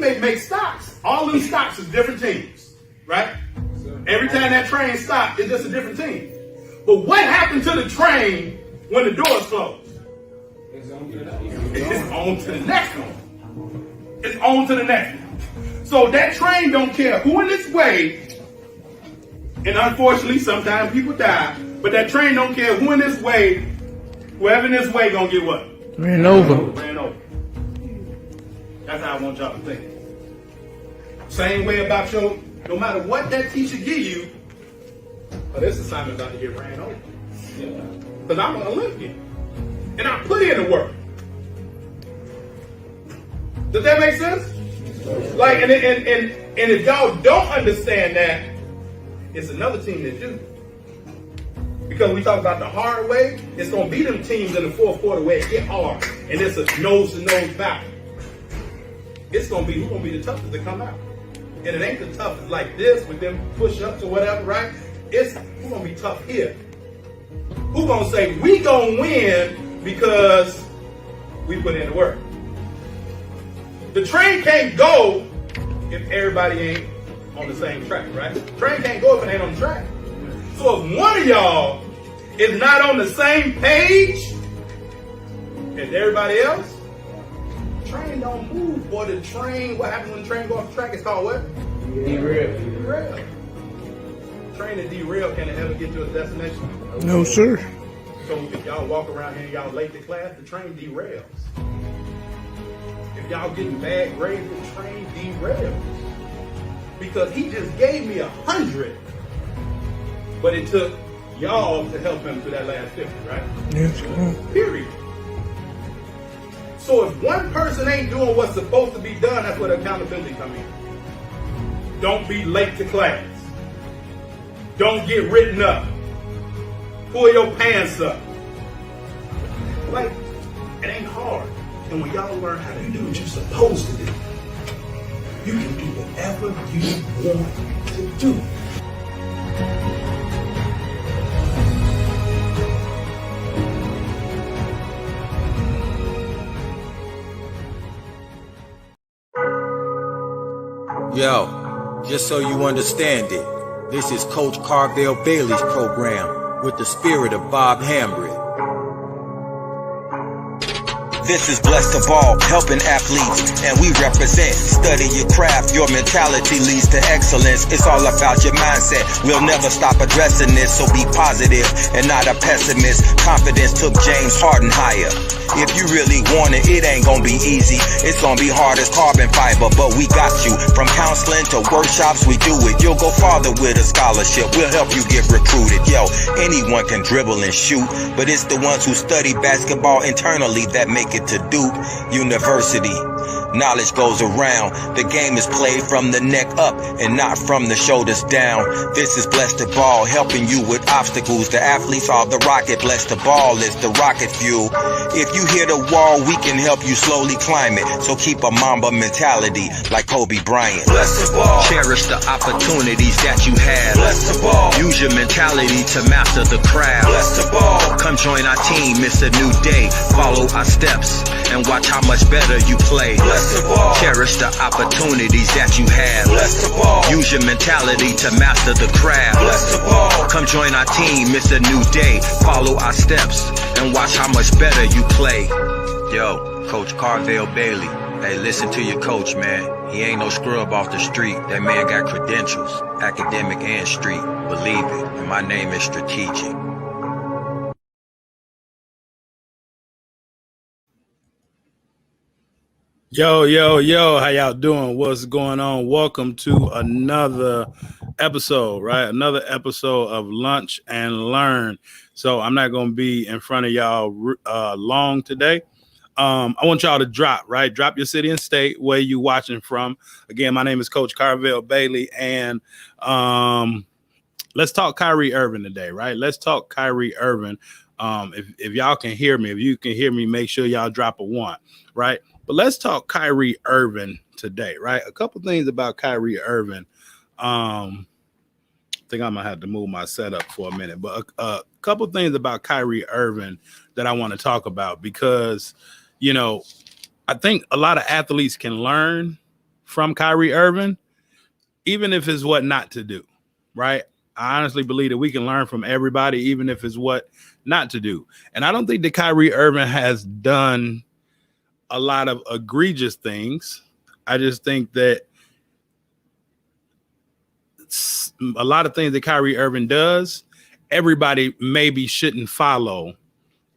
may make stocks. All them stocks is different teams, right? Every time that train stops, it's just a different team. But what happened to the train when the doors closed? It's on to the next one. It's on to the next one. So that train don't care who in its way, and unfortunately sometimes people die, but that train don't care who in its way, whoever in its way gonna get what? Ran over. Ran over. That's how I want y'all to think. Same way about your, no matter what that teacher give you, this assignment about to get ran over. Because I'm an Olympian. And I put in the work. Does that make sense? Like, and if y'all don't understand that, it's another team that do. Because we talk about the hard way, it's gonna be them teams in the fourth quarter where it get hard, and it's a nose-to-nose battle. It's gonna be who's gonna be the toughest to come out, and it ain't the toughest like this with them push-ups or whatever, right? It's who's gonna be tough here. Who's gonna say we gonna win because we put in the work? The train can't go if everybody ain't on the same track, right? The train can't go if it ain't on the track. So if one of y'all is not on the same page as everybody else, the train don't move. Or the train, what happens when the train goes off the track? It's called what? Derail. Derail. Train that derail, can it ever get to its destination? No, sir. So if y'all walk around here and y'all late to class, the train derails. If y'all getting bad grades, the train derails. Because he just gave me 100, but it took y'all to help him to that last 50, right? Yes, sir. Period. So if one person ain't doing what's supposed to be done, that's where the accountability come in. Don't be late to class. Don't get written up. Pull your pants up. Like, it ain't hard. And when y'all learn how to do what you're supposed to do, you can do whatever you want to do. Yo, just so you understand it, this is Coach Carvel Bailey's program with the spirit of Bob Hambry. This is Blessed of All, helping athletes, and we represent. Study your craft, your mentality leads to excellence. It's all about your mindset. We'll never stop addressing this, so be positive and not a pessimist. Confidence took James Harden higher. If you really want it, it ain't gonna be easy. It's gonna be hard as carbon fiber, but we got you. From counseling to workshops, we do it. You'll go farther with a scholarship. We'll help you get recruited. Yo, anyone can dribble and shoot, but it's the ones who study basketball internally that make it to Duke University. Knowledge goes around. The game is played from the neck up and not from the shoulders down. This is Blessed of Ball, helping you with obstacles. The athletes are the rocket. Blessed of Ball is the rocket fuel. If you hit a wall, we can help you slowly climb it. So keep a Mamba mentality like Kobe Bryant. Blessed of Ball. Cherish the opportunities that you have. Blessed of Ball. Use your mentality to master the craft. Blessed of Ball. Come join our team, it's a new day. Follow our steps and watch how much better you play. Cherish the opportunities that you have. Use your mentality to master the craft. Come join our team, it's a new day. Follow our steps and watch how much better you play. Yo, Coach Carvel Bailey. Hey, listen to your coach, man. He ain't no scrub off the street. That man got credentials, academic and street. Believe it, and my name is Strategic. Yo, how y'all doing? What's going on? Welcome to another episode, right? Another episode of Lunch and Learn. So I'm not going to be in front of y'all long today. I want y'all to drop your city and state where you watching from. Again, my name is Coach Carvel Bailey, and let's talk Kyrie Irving today, right? Let's talk Kyrie Irving. If y'all can hear me, if you can hear me, make sure y'all drop a 1, right? But let's talk Kyrie Irving today, right? A couple things about Kyrie Irving. I think I'm going to have to move my setup for a minute. But a couple things about Kyrie Irving that I want to talk about because, you know, I think a lot of athletes can learn from Kyrie Irving, even if it's what not to do, right? I honestly believe that we can learn from everybody, even if it's what not to do. And I don't think that Kyrie Irving has done a lot of egregious things. I just think that a lot of things that Kyrie Irving does, everybody maybe shouldn't follow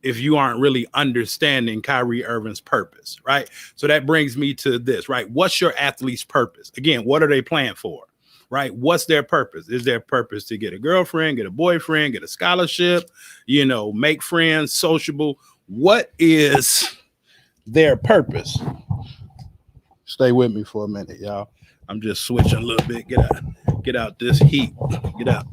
if you aren't really understanding Kyrie Irving's purpose, right? So that brings me to this, right? What's your athlete's purpose? Again, what are they playing for, right? What's their purpose? Is their purpose to get a girlfriend, get a boyfriend, get a scholarship, make friends, sociable? What is their purpose? Stay with me for a minute, y'all. I'm just switching a little bit. Get out this heat. Get out.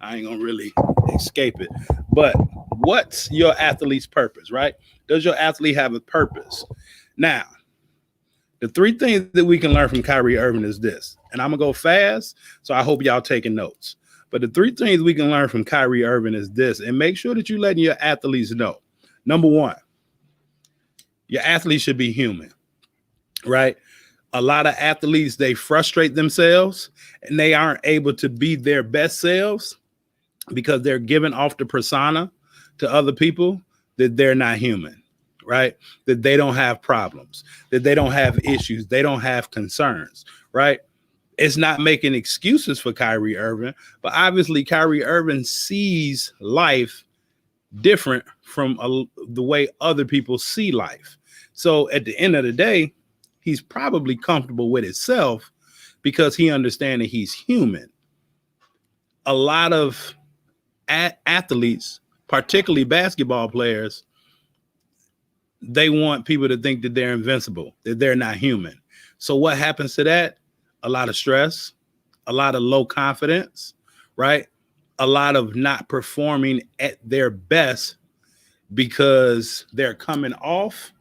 I ain't gonna really escape it. But what's your athlete's purpose, right? Does your athlete have a purpose? Now, the three things that we can learn from Kyrie Irving is this, and I'm gonna go fast, so I hope y'all taking notes. But the three things we can learn from Kyrie Irving is this, and make sure that you're letting your athletes know. Number one, your athlete should be human, right? A lot of athletes, they frustrate themselves and they aren't able to be their best selves because they're giving off the persona to other people that they're not human, right? That they don't have problems, that they don't have issues, they don't have concerns, right? It's not making excuses for Kyrie Irving, but obviously Kyrie Irving sees life different from the way other people see life. So at the end of the day, he's probably comfortable with himself because he understands that he's human. A lot of athletes, particularly basketball players, they want people to think that they're invincible, that they're not human. So what happens to that? A lot of stress, a lot of low confidence, right? A lot of not performing at their best because they're coming off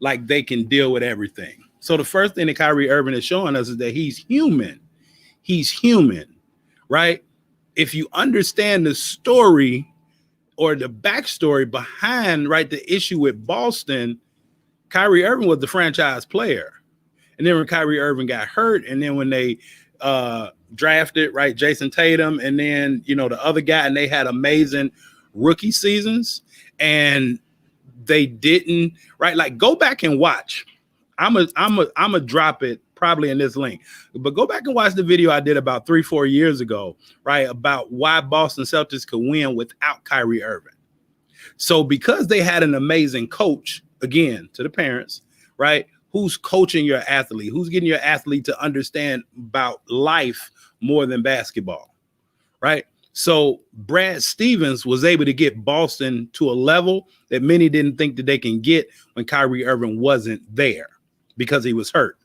like they can deal with everything. So the first thing that Kyrie Irving is showing us is that he's human. He's human, right? If you understand the story or the backstory behind, right, the issue with Boston, Kyrie Irving was the franchise player. And then when Kyrie Irving got hurt, and then when they drafted, right, Jason Tatum, and then, the other guy, and they had amazing rookie seasons, and they didn't, right? Like, go back and watch. I'm a drop it probably in this link, but go back and watch the video I did about 3-4 years ago, right? About why Boston Celtics could win without Kyrie Irving. So because they had an amazing coach, again, to the parents, right? Who's coaching your athlete? Who's getting your athlete to understand about life more than basketball, right? So Brad Stevens was able to get Boston to a level that many didn't think that they can get when Kyrie Irving wasn't there because he was hurt.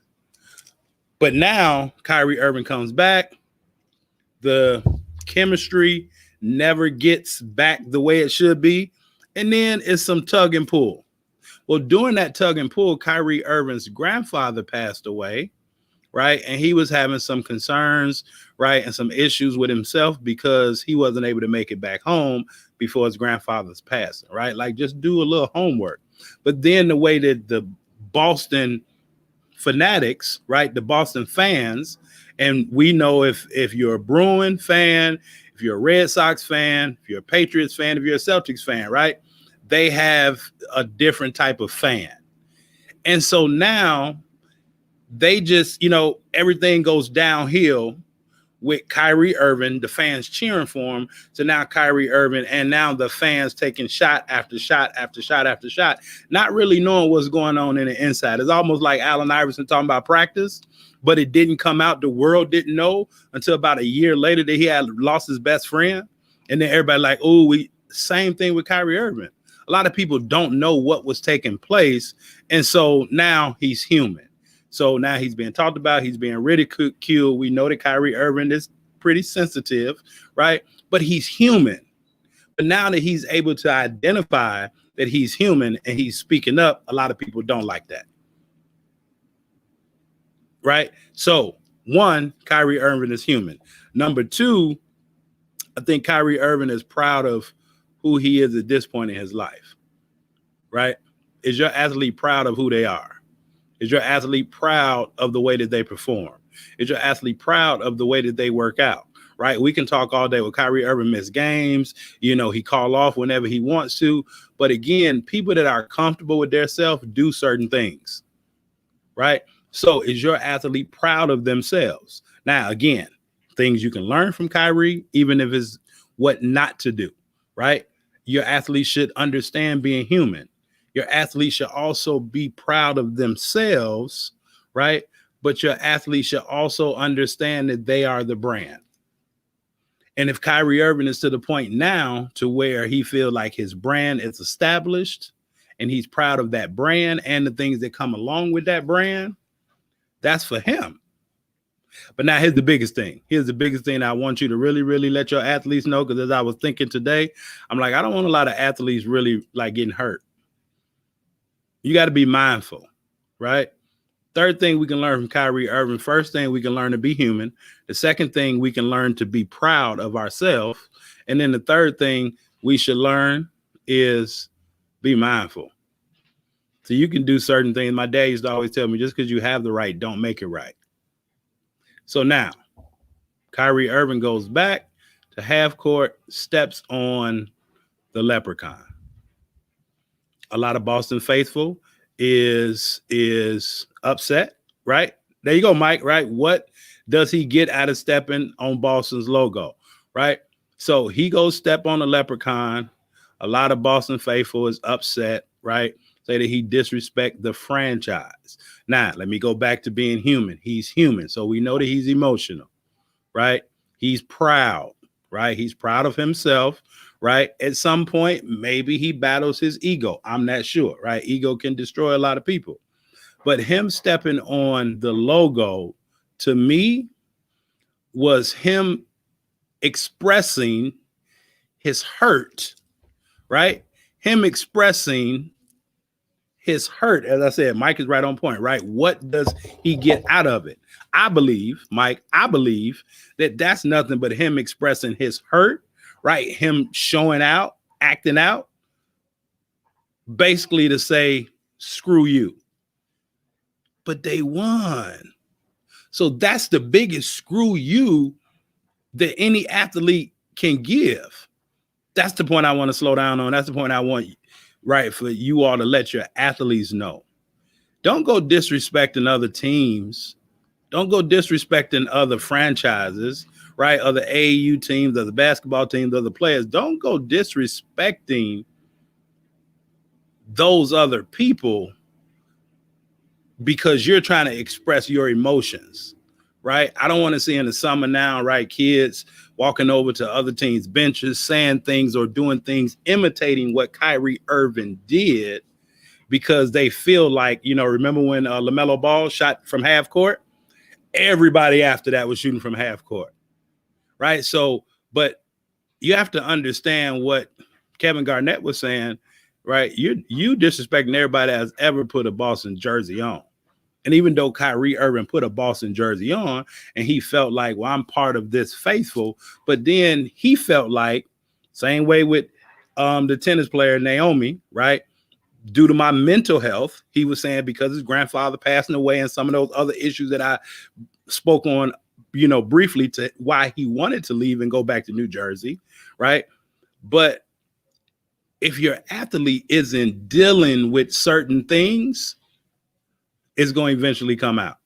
But now Kyrie Irving comes back. The chemistry never gets back the way it should be. And then it's some tug and pull. Well, during that tug and pull, Kyrie Irving's grandfather passed away, right? And he was having some concerns, right? And some issues with himself because he wasn't able to make it back home before his grandfather's passing, right? Like, just do a little homework. But then the way that the Boston fanatics, right? The Boston fans, and we know if you're a Bruin fan, if you're a Red Sox fan, if you're a Patriots fan, if you're a Celtics fan, right? They have a different type of fan. And so now they just, everything goes downhill with Kyrie Irving, the fans cheering for him. So now Kyrie Irving, and now the fans taking shot after shot after shot after shot, not really knowing what's going on in the inside. It's almost like Allen Iverson talking about practice, but it didn't come out. The world didn't know until about a year later that he had lost his best friend. And then everybody like, same thing with Kyrie Irving. A lot of people don't know what was taking place. And so now he's human. So now he's being talked about. He's being ridiculed. We know that Kyrie Irving is pretty sensitive, right? But he's human. But now that he's able to identify that he's human and he's speaking up, a lot of people don't like that. Right? So, one, Kyrie Irving is human. Number two, I think Kyrie Irving is proud of who he is at this point in his life. Right? Is your athlete proud of who they are? Is your athlete proud of the way that they perform? Is your athlete proud of the way that they work out? Right? We can talk all day with Kyrie Irving miss games. He call off whenever he wants to. But again, people that are comfortable with their self do certain things. Right? So is your athlete proud of themselves? Now, again, things you can learn from Kyrie, even if it's what not to do. Right? Your athlete should understand being human. Your athlete should also be proud of themselves. Right? But your athlete should also understand that they are the brand. And if Kyrie Irving is to the point now to where he feels like his brand is established and he's proud of that brand and the things that come along with that brand, that's for him. But now here's the biggest thing. Here's the biggest thing I want you to really, really let your athletes know, because as I was thinking today, I'm like, I don't want a lot of athletes really like getting hurt. You got to be mindful, right? Third thing we can learn from Kyrie Irving. First thing, we can learn to be human. The second thing, we can learn to be proud of ourselves. And then the third thing we should learn is be mindful. So you can do certain things. My dad used to always tell me, just because you have the right, don't make it right. So now, Kyrie Irving goes back to half court, steps on the leprechaun. A lot of Boston faithful is upset, right? There you go, Mike, right? What does he get out of stepping on Boston's logo, right? So he goes step on the leprechaun. A lot of Boston faithful is upset, right? Say that he disrespect the franchise. Now, let me go back to being human. He's human, so we know that he's emotional, right? He's proud, right? He's proud of himself, right? At some point, maybe he battles his ego. I'm not sure, right? Ego can destroy a lot of people. But him stepping on the logo, to me, was him expressing his hurt, right? Him expressing his hurt. As I said, Mike is right on point, right? What does he get out of it? I believe, Mike, that that's nothing but him expressing his hurt, right? Him showing out, acting out, basically to say, screw you. But they won. So that's the biggest screw you that any athlete can give. That's the point I want to slow down on. That's the point I want, right, for you all to let your athletes know. Don't go disrespecting other teams. Don't go disrespecting other franchises, right? Other AAU teams, other basketball teams, other players. Don't go disrespecting those other people because you're trying to express your emotions, right? I don't want to see in the summer now, right, kids walking over to other teams' benches, saying things or doing things, imitating what Kyrie Irving did because they feel like, remember when LaMelo Ball shot from half court? Everybody after that was shooting from half court, right? So, but you have to understand what Kevin Garnett was saying, right? You disrespecting everybody that has ever put a Boston jersey on. And even though Kyrie Irving put a Boston jersey on and he felt like, well, I'm part of this faithful, but then he felt like, same way with the tennis player Naomi, right? Due to my mental health, he was saying, because his grandfather passing away and some of those other issues that I spoke on, briefly, to why he wanted to leave and go back to New Jersey, right? But if your athlete isn't dealing with certain things, it's going to eventually come out.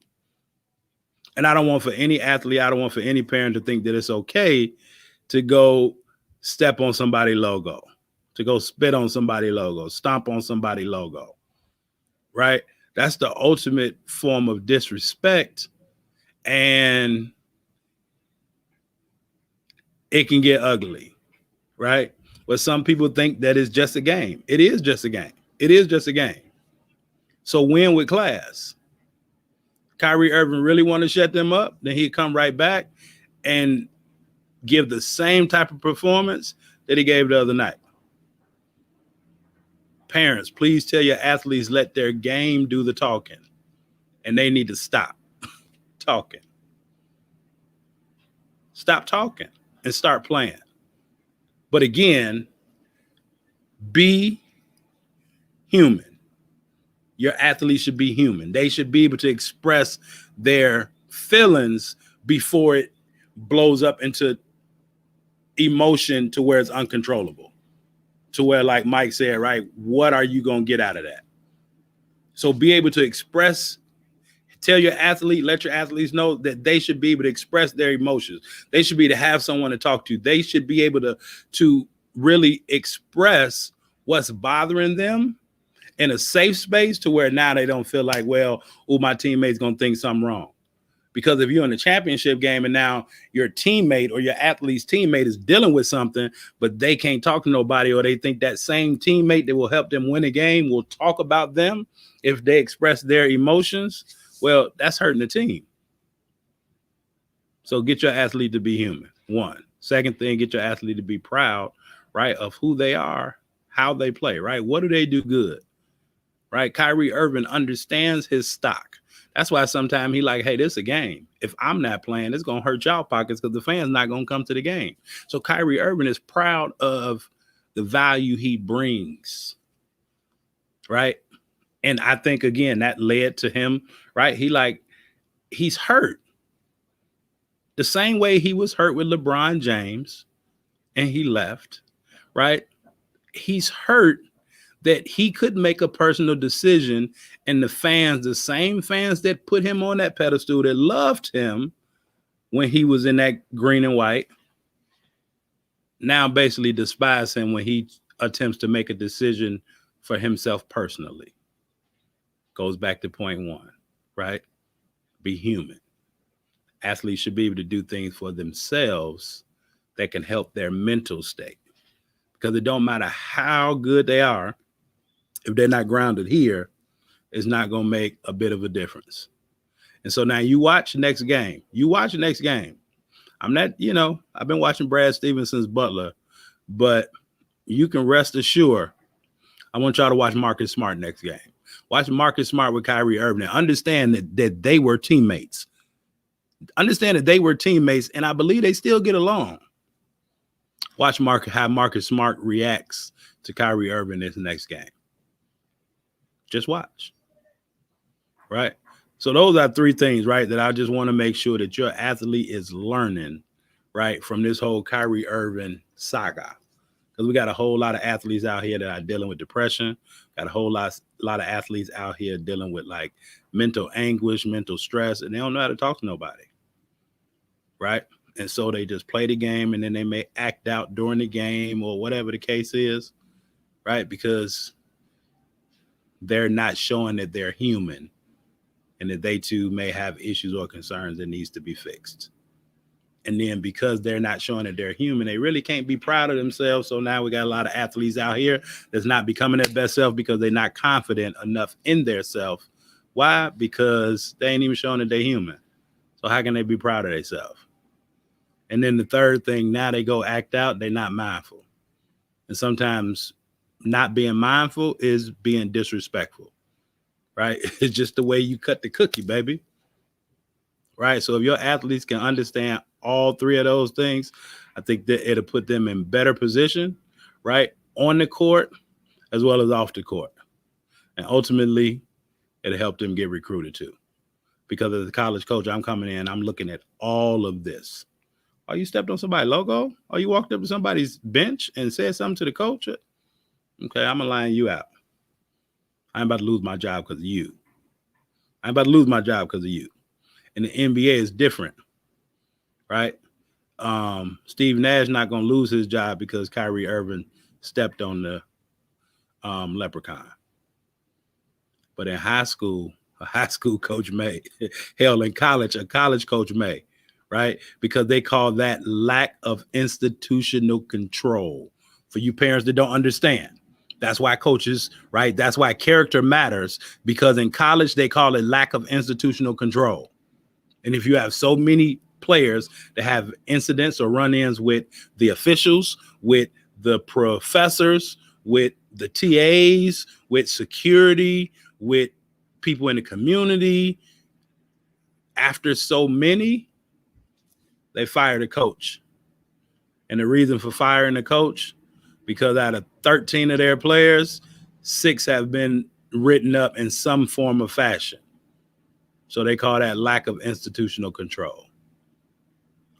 And I don't want for any athlete, I don't want for any parent to think that it's okay to go step on somebody's logo, to go spit on somebody's logo, stomp on somebody's logo, right? That's the ultimate form of disrespect. And it can get ugly, right? But some people think that it's just a game. It is just a game. It is just a game. So win with class. Kyrie Irving really want to shut them up, then he'd come right back and give the same type of performance that he gave the other night. Parents, please tell your athletes, let their game do the talking. And they need to stop talking. Stop talking and start playing. But again, be human. Your athletes should be human. They should be able to express their feelings before it blows up into emotion to where it's uncontrollable. To where, like Mike said, right, what are you going to get out of that? So be able to express, tell your athlete, let your athletes know that they should be able to express their emotions. They should be able to have someone to talk to. They should be able to really express what's bothering them in a safe space to where now they don't feel like, well, oh, my teammate's going to think something wrong. Because if you're in a championship game and now your teammate or your athlete's teammate is dealing with something, but they can't talk to nobody, or they think that same teammate that will help them win a game will talk about them if they express their emotions, well, that's hurting the team. So get your athlete to be human, one. Second thing, get your athlete to be proud, right, of who they are, how they play, right? What do they do good, right? Kyrie Irving understands his stock. That's why sometimes he like, hey, this is a game. If I'm not playing, it's going to hurt y'all pockets because the fans not going to come to the game. So Kyrie Irving is proud of the value he brings, right? And I think, again, that led to him, right? He's hurt. The same way he was hurt with LeBron James and he left, right? He's hurt that he could make a personal decision, and the fans, the same fans that put him on that pedestal, that loved him when he was in that green and white, now basically despise him when he attempts to make a decision for himself personally. Goes back to point one, right? Be human. Athletes should be able to do things for themselves that can help their mental state. Because it don't matter how good they are, if they're not grounded here, it's not going to make a bit of a difference. And so now you watch the next game. I'm not, I've been watching Brad Stevenson's Butler, but you can rest assured, I want y'all to watch Marcus Smart next game. Watch Marcus Smart with Kyrie Irving and understand that they were teammates. Understand that they were teammates, and I believe they still get along. Watch how Marcus Smart reacts to Kyrie Irving this next game. Just watch. Right? So those are three things, right, that I just want to make sure that your athlete is learning, right, from this whole Kyrie Irving saga. Because we got a whole lot of athletes out here that are dealing with depression. Got a whole lot of athletes out here dealing with like mental anguish, mental stress, and they don't know how to talk to nobody. Right? And so they just play the game, and then they may act out during the game or whatever the case is, right? Because they're not showing that they're human and that they too may have issues or concerns that needs to be fixed. And then because they're not showing that they're human, they really can't be proud of themselves. So now we got a lot of athletes out here that's not becoming their best self because they're not confident enough in their self. Why? Because they ain't even showing that they're human. So how can they be proud of themselves? And then the third thing, now they go act out, they're not mindful. And sometimes not being mindful is being disrespectful, right? It's just the way you cut the cookie, baby. Right? So if your athletes can understand all three of those things, I think that it'll put them in better position, right? On the court as well as off the court. And ultimately, it'll help them get recruited too. Because as a college coach, I'm coming in, I'm looking at all of this. Oh, you stepped on somebody's logo? Or you walked up to somebody's bench and said something to the coach? Okay, I'm going to line you out. I ain't about to lose my job because of you. I ain't about to lose my job because of you. And the NBA is different, right? Steve Nash not going to lose his job because Kyrie Irving stepped on the leprechaun. But in high school, a high school coach may. Hell, in college, a college coach may. Right? Because they call that lack of institutional control. For you parents that don't understand, that's why coaches, right? That's why character matters, because in college, they call it lack of institutional control. And if you have so many players that have incidents or run-ins with the officials, with the professors, with the TAs, with security, with people in the community, after so many, they fired a coach. And the reason for firing the coach, because out of 13 of their players, 6 have been written up in some form of fashion. So they call that lack of institutional control.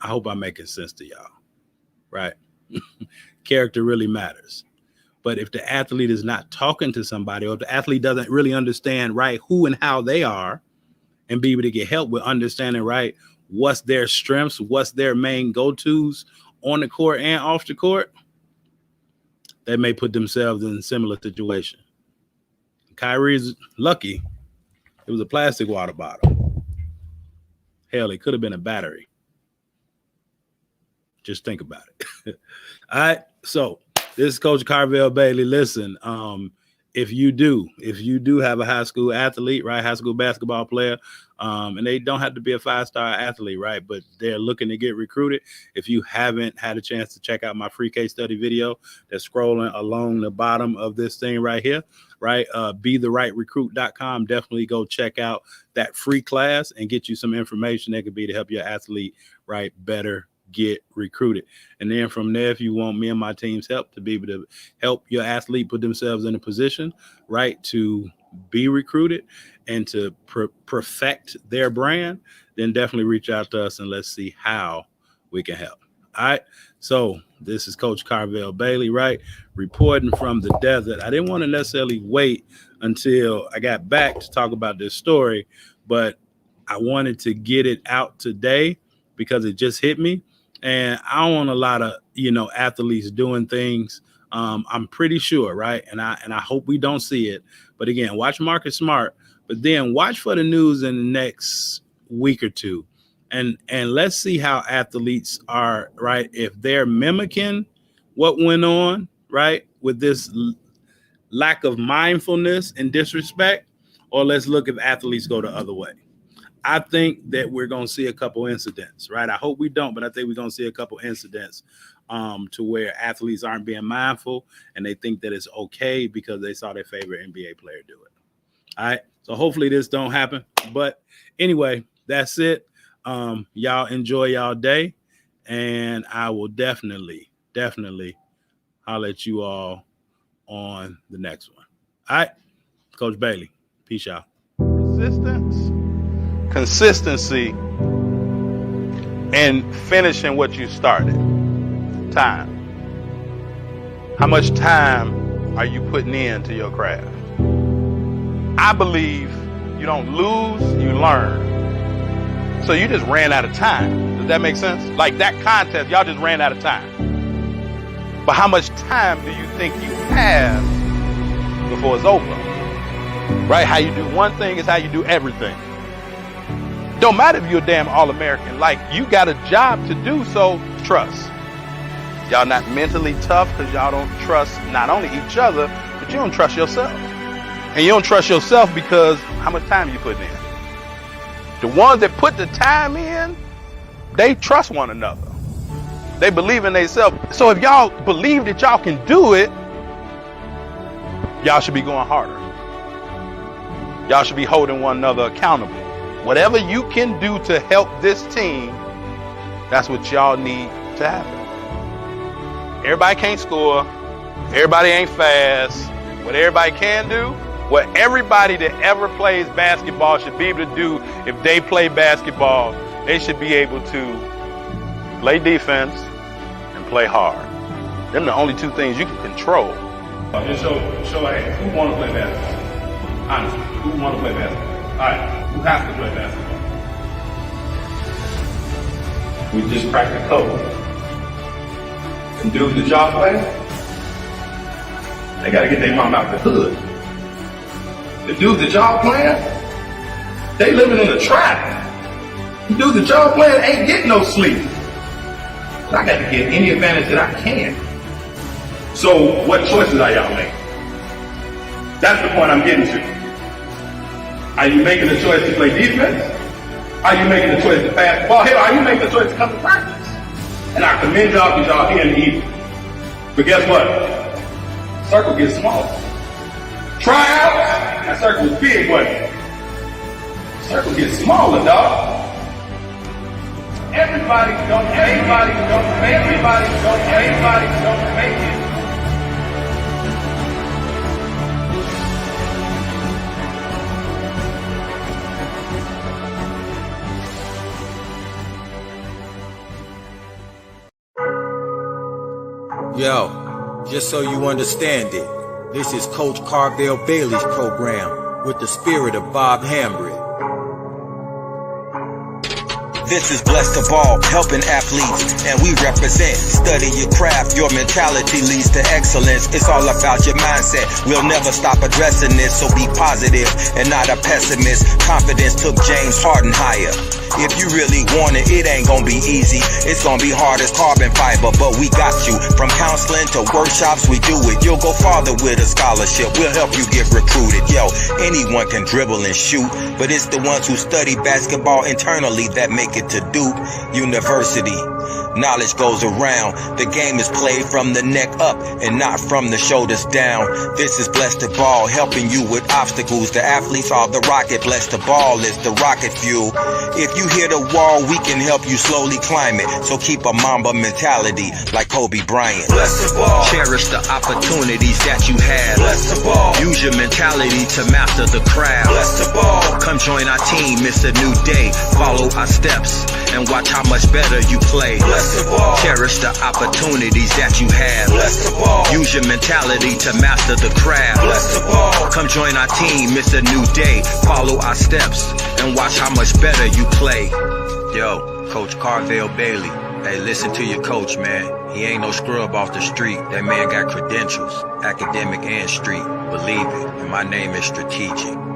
I hope I'm making sense to y'all, right? Character really matters. But if the athlete is not talking to somebody, or if the athlete doesn't really understand, right, who and how they are, and be able to get help with understanding, right, what's their strengths, what's their main go-tos on the court and off the court, they may put themselves in a similar situation. Kyrie's lucky. It was a plastic water bottle. Hell, it could have been a battery. Just think about it. All right. So this is Coach Carvel Bailey. Listen, if you do have a high school athlete, right, high school basketball player, and they don't have to be a 5-star athlete, right, but they're looking to get recruited. If you haven't had a chance to check out my free case study video that's scrolling along the bottom of this thing right here, right, BeTheRightRecruit.com, definitely go check out that free class and get you some information that could be to help your athlete, right, better get recruited. And then from there, if you want me and my team's help to be able to help your athlete put themselves in a position, right, to be recruited and to perfect their brand, then definitely reach out to us and let's see how we can help. All right. So this is Coach Carvel Bailey, right, reporting from the desert. I didn't want to necessarily wait until I got back to talk about this story, but I wanted to get it out today because it just hit me. And I don't want a lot of, athletes doing things. I'm pretty sure, right? And I hope we don't see it. But again, watch Marcus Smart, but then watch for the news in the next week or two. And let's see how athletes are, right? If they're mimicking what went on, right, with this lack of mindfulness and disrespect, or let's look if athletes go the other way. I think that we're going to see a couple incidents, right? I hope we don't, but I think we're going to see a couple incidents to where athletes aren't being mindful and they think that it's okay because they saw their favorite NBA player do it. All right. So hopefully this don't happen. But anyway, that's it. Y'all enjoy y'all day. And I will definitely holler at you all on the next one. All right. Coach Bailey. Peace out. Persistence. Consistency, and finishing what you started. Time. How much time are you putting into your craft? I believe you don't lose, you learn. So you just ran out of time. Does that make sense? Like that contest, y'all just ran out of time. But how much time do you think you have before it's over? Right? How you do one thing is how you do everything. Don't matter if you're a damn All-American. Like, you got a job to do, so trust. Y'all not mentally tough because y'all don't trust not only each other, but you don't trust yourself. And you don't trust yourself because how much time you put in. The ones that put the time in, they trust one another. They believe in themselves. So if y'all believe that y'all can do it, y'all should be going harder. Y'all should be holding one another accountable. Whatever you can do to help this team, that's what y'all need to happen. Everybody can't score. Everybody ain't fast. What everybody can do, what everybody that ever plays basketball should be able to do if they play basketball, they should be able to play defense and play hard. Them the only two things you can control. And show hands. Who want to play basketball? Honestly, who want to play basketball? All right, who has to play basketball? We just cracked the code. And dudes that y'all play, they gotta get their mom out the hood. The dudes that y'all playing, they living in a trap. The dudes that y'all playing ain't getting no sleep. So I got to get any advantage that I can. So what choices are y'all making? That's the point I'm getting to. Are you making the choice to play defense? Are you making the choice to pass the ball? Hell, are you making the choice to come to practice? And I commend y'all because y'all here in the evening. But guess what? Circle gets smaller. Tryouts, that circle was big, wasn't it? Circle gets smaller, dog. Everybody don't make it. Yo, just so you understand it, this is Coach Carvel Bailey's program with the spirit of Bob Hambry. This is Blessed to Ball, helping athletes, and we represent. Study your craft, your mentality leads to excellence. It's all about your mindset. We'll never stop addressing this, so be positive and not a pessimist. Confidence took James Harden higher. If you really want it, it ain't gonna be easy. It's gonna be hard as carbon fiber, but we got you. From counseling to workshops, we do it. You'll go farther with a scholarship. We'll help you get recruited. Yo, anyone can dribble and shoot, but it's the ones who study basketball internally that make it to Duke University. Knowledge goes around. The game is played from the neck up and not from the shoulders down. This is Blessed to Ball, helping you with obstacles. The athletes are the rocket. Blessed to Ball is the rocket fuel. If you hit a wall, we can help you slowly climb it. So keep a Mamba mentality like Kobe Bryant. Blessed to Ball. Cherish the opportunities that you have. Blessed to Ball. Use your mentality to master the craft. Blessed to Ball. Come join our team, it's a new day. Follow our steps and watch how much better you play. Blessed to Ball. Cherish the opportunities that you have. Blessed to Ball. Use your mentality to master the craft. Blessed to Ball. Come join our team, it's a new day. Follow our steps and watch how much better you play. Yo, Coach Carvel Bailey. Hey, listen to your coach, man. He ain't no scrub off the street. That man got credentials, academic and street. Believe it, and my name is strategic.